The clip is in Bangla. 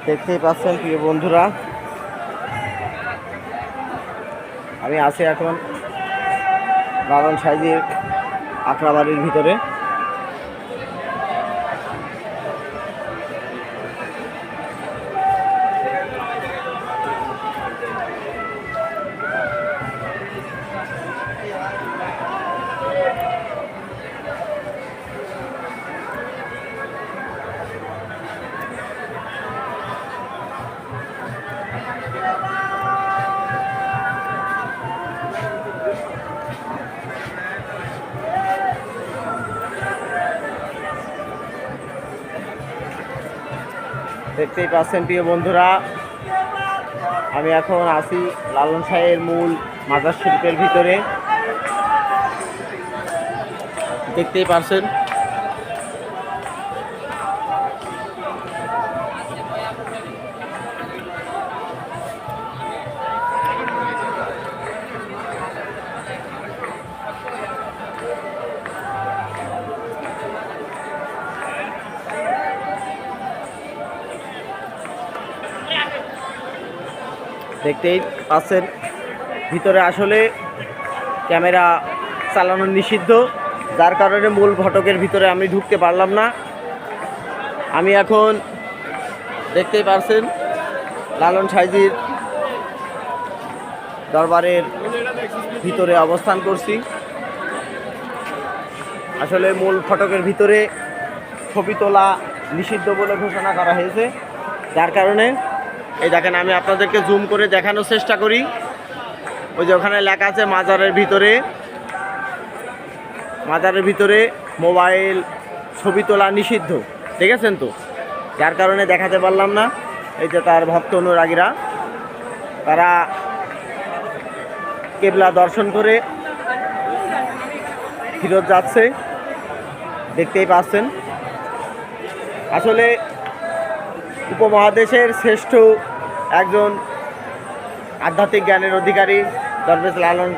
দেখতেই পাচ্ছেন প্রিয় বন্ধুরা, আমি আছি এখন লালন সাইজির আকড়াবাড়ির ভিতরে। দেখতেই পাচ্ছেন প্রিয় বন্ধুরা, আমি এখন আছি লালন শাহের মূল মাজার শরীফের ভিতরে। দেখতেই পাচ্ছেন দেখতেই পাচ্ছেন ভিতরে আসলে ক্যামেরা চালানো নিষিদ্ধ, যার কারণে মূল ফটকের ভিতরে আমি ঢুকতে পারলাম না। আমি এখন দেখতেই পাচ্ছেন লালন সাইজির দরবারের ভিতরে অবস্থান করছি। আসলে মূল ফটকের ভিতরে ছবি তোলা নিষিদ্ধ বলে ঘোষণা করা হয়েছে, যার কারণে এই দেখেন আমি আপনাদেরকে জুম করে দেখানোর চেষ্টা করি। ওই যে ওখানে লেখা আছে মাজারের ভিতরে মোবাইল ছবি তোলা নিষিদ্ধ, দেখেছেন তো, যার কারণে দেখাতে পারলাম না। এই যে তার ভক্ত অনুরাগীরা তারা কেবলা দর্শন করে ফিরত যাচ্ছে, দেখতেই পাচ্ছেন। আসলে উপমহাদেশের শ্রেষ্ঠ একজন আধ্যাত্মিক জ্ঞানের অধিকারী দরবেশ লালন